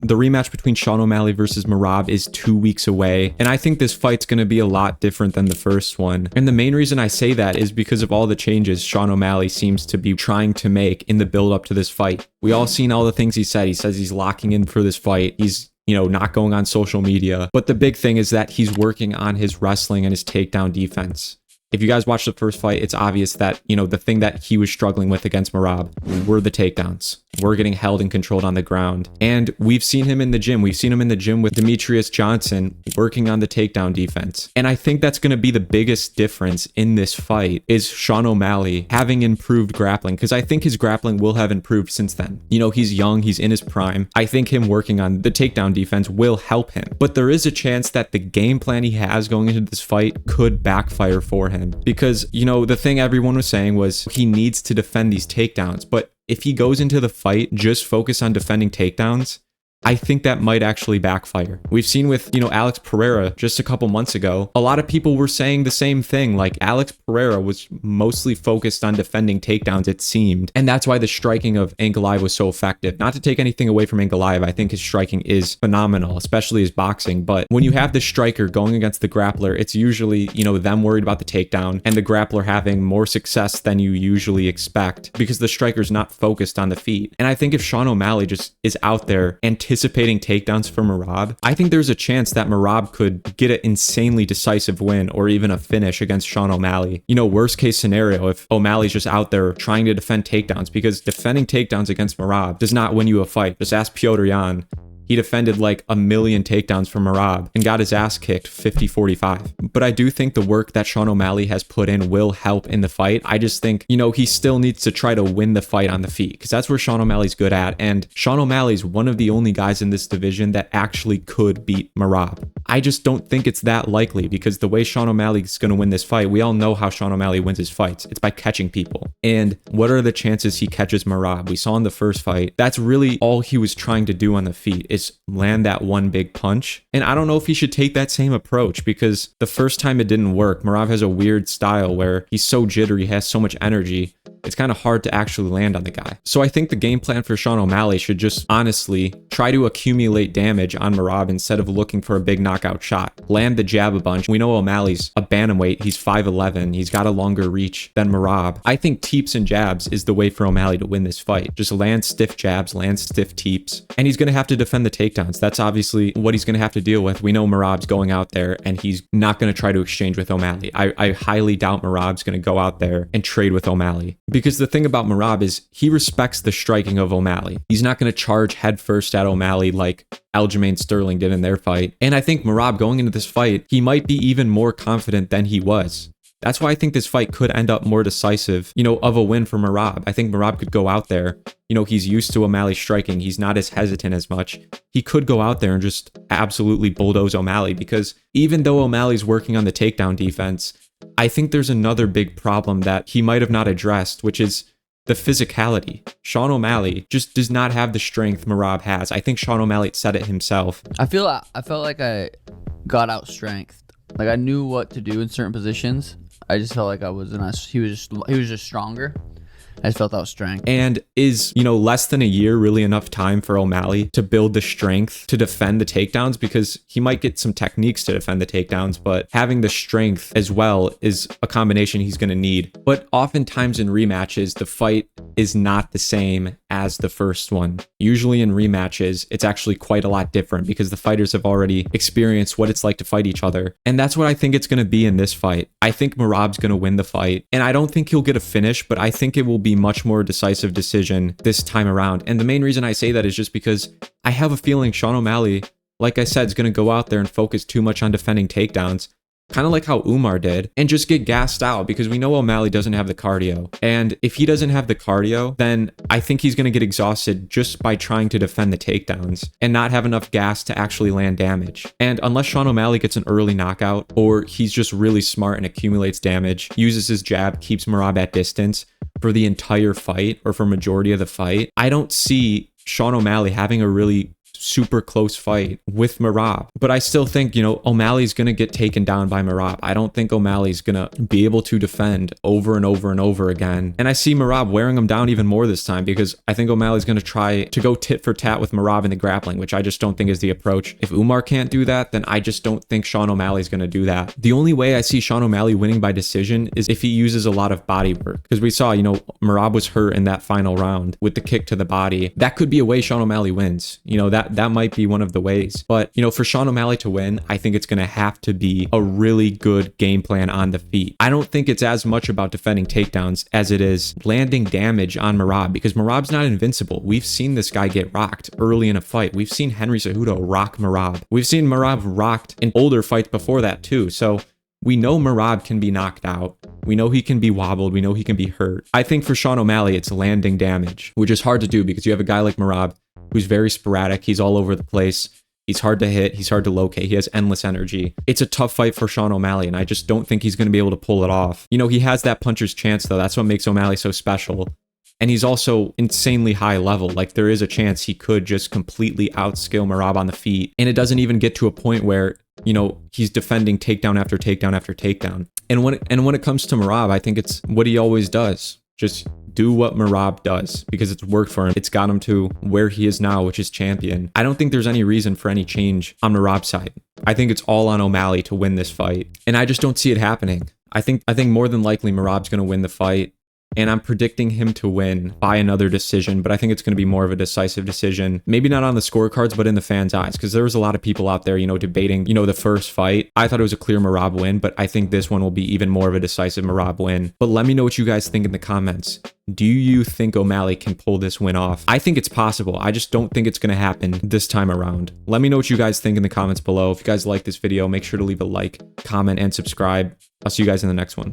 The rematch between Sean O'Malley versus Merab is 2 weeks away, and I think this fight's going to be a lot different than the first one. And the main reason I say that is because of all the changes Sean O'Malley seems to be trying to make in the build up to this fight. We all seen all the things he said. He says he's locking in for this fight. He's not going on social media. But the big thing is that he's working on his wrestling and his takedown defense. If you guys watch the first fight, it's obvious that, the thing that he was struggling with against Merab were the takedowns. We're getting held and controlled on the ground. And we've seen him in the gym. We've seen him in the gym with Demetrius Johnson working on the takedown defense. And I think that's going to be the biggest difference in this fight is Sean O'Malley having improved grappling, because I think his grappling will have improved since then. He's young, he's in his prime. I think him working on the takedown defense will help him. But there is a chance that the game plan he has going into this fight could backfire for him. Because, the thing everyone was saying was he needs to defend these takedowns. But if he goes into the fight just focus on defending takedowns, I think that might actually backfire. We've seen with, Alex Pereira just a couple months ago, a lot of people were saying the same thing. Like Alex Pereira was mostly focused on defending takedowns, it seemed. And that's why the striking of Ankalaev was so effective. Not to take anything away from Ankalaev, I think his striking is phenomenal, especially his boxing. But when you have the striker going against the grappler, it's usually, them worried about the takedown and the grappler having more success than you usually expect because the striker's not focused on the feet. And I think if Sean O'Malley just is out there anticipating takedowns for Merab, I think there's a chance that Merab could get an insanely decisive win or even a finish against Sean O'Malley. Worst case scenario, if O'Malley's just out there trying to defend takedowns, because defending takedowns against Merab does not win you a fight. Just ask Petr Yan. He defended like 1 million takedowns from Merab and got his ass kicked 50-45. But I do think the work that Sean O'Malley has put in will help in the fight. I just think, he still needs to try to win the fight on the feet because that's where Sean O'Malley's good at. And Sean O'Malley's one of the only guys in this division that actually could beat Merab. I just don't think it's that likely because the way Sean O'Malley's going to win this fight, we all know how Sean O'Malley wins his fights. It's by catching people. And what are the chances he catches Merab? We saw in the first fight, that's really all he was trying to do on the feet is land that one big punch. And I don't know if he should take that same approach because the first time it didn't work. Merab has a weird style where he's so jittery, he has so much energy. It's kind of hard to actually land on the guy. So I think the game plan for Sean O'Malley should just honestly try to accumulate damage on Merab instead of looking for a big knockout shot. Land the jab a bunch. We know O'Malley's a bantamweight. He's 5'11". He's got a longer reach than Merab. I think teeps and jabs is the way for O'Malley to win this fight. Just land stiff jabs, land stiff teeps. And he's going to have to defend the takedowns. That's obviously what he's going to have to deal with. We know Merab's going out there and he's not going to try to exchange with O'Malley. I highly doubt Merab's going to go out there and trade with O'Malley. Because the thing about Merab is he respects the striking of O'Malley. He's not going to charge headfirst at O'Malley like Aljamain Sterling did in their fight. And I think Merab going into this fight, he might be even more confident than he was. That's why I think this fight could end up more decisive, of a win for Merab. I think Merab could go out there, he's used to O'Malley striking. He's not as hesitant as much. He could go out there and just absolutely bulldoze O'Malley because even though O'Malley's working on the takedown defense, I think there's another big problem that he might have not addressed, which is the physicality. Sean O'Malley just does not have the strength Merab has. I think Sean O'Malley said it himself. I felt like I got out strength. Like I knew what to do in certain positions. I just felt like he was just stronger. I just felt that was strength. And is, less than a year really enough time for O'Malley to build the strength to defend the takedowns? Because he might get some techniques to defend the takedowns, but having the strength as well is a combination he's going to need. But oftentimes in rematches, the fight is not the same as the first one. Usually in rematches, it's actually quite a lot different because the fighters have already experienced what it's like to fight each other. And that's what I think it's going to be in this fight. I think Merab's going to win the fight. And I don't think he'll get a finish, but I think it will be much more decisive decision this time around. And the main reason I say that is just because I have a feeling Sean O'Malley, like I said, is going to go out there and focus too much on defending takedowns, kind of like how Umar did, and just get gassed out because we know O'Malley doesn't have the cardio. And if he doesn't have the cardio, then I think he's going to get exhausted just by trying to defend the takedowns and not have enough gas to actually land damage. And unless Sean O'Malley gets an early knockout or he's just really smart and accumulates damage, uses his jab, keeps Merab at distance for the entire fight or for majority of the fight, I don't see Sean O'Malley having a really super close fight with Merab. But I still think, you know, O'Malley's going to get taken down by Merab. I don't think O'Malley's going to be able to defend over and over and over again. And I see Merab wearing him down even more this time because I think O'Malley's going to try to go tit for tat with Merab in the grappling, which I just don't think is the approach. If Umar can't do that, then I just don't think Sean O'Malley's going to do that. The only way I see Sean O'Malley winning by decision is if he uses a lot of body work. Because we saw, you know, Merab was hurt in that final round with the kick to the body. That could be a way Sean O'Malley wins. You know, that might be one of the ways. But, you know, for Sean O'Malley to win, I think it's going to have to be a really good game plan on the feet. I don't think it's as much about defending takedowns as it is landing damage on Merab, because Merab's not invincible. We've seen this guy get rocked early in a fight. We've seen Henry Cejudo rock Merab. We've seen Merab rocked in older fights before that too. So we know Merab can be knocked out. We know he can be wobbled. We know he can be hurt. I think for Sean O'Malley, it's landing damage, which is hard to do because you have a guy like Merab who's very sporadic. He's all over the place. He's hard to hit. He's hard to locate. He has endless energy. It's a tough fight for Sean O'Malley, and I just don't think he's going to be able to pull it off. You know, he has that puncher's chance, though. That's what makes O'Malley so special. And he's also insanely high level. Like, there is a chance he could just completely outskill Merab on the feet. And it doesn't even get to a point where, you know, he's defending takedown after takedown after takedown. And when it comes to Merab, I think it's what he always does. Just do what Merab does because it's worked for him. It's got him to where he is now, which is champion. I don't think there's any reason for any change on Merab's side. I think it's all on O'Malley to win this fight. And I just don't see it happening. I think more than likely Merab's going to win the fight. And I'm predicting him to win by another decision, but I think it's going to be more of a decisive decision. Maybe not on the scorecards, but in the fans' eyes, because there was a lot of people out there, you know, debating, you know, the first fight. I thought it was a clear Merab win, but I think this one will be even more of a decisive Merab win. But let me know what you guys think in the comments. Do you think O'Malley can pull this win off? I think it's possible. I just don't think it's going to happen this time around. Let me know what you guys think in the comments below. If you guys like this video, make sure to leave a like, comment, and subscribe. I'll see you guys in the next one.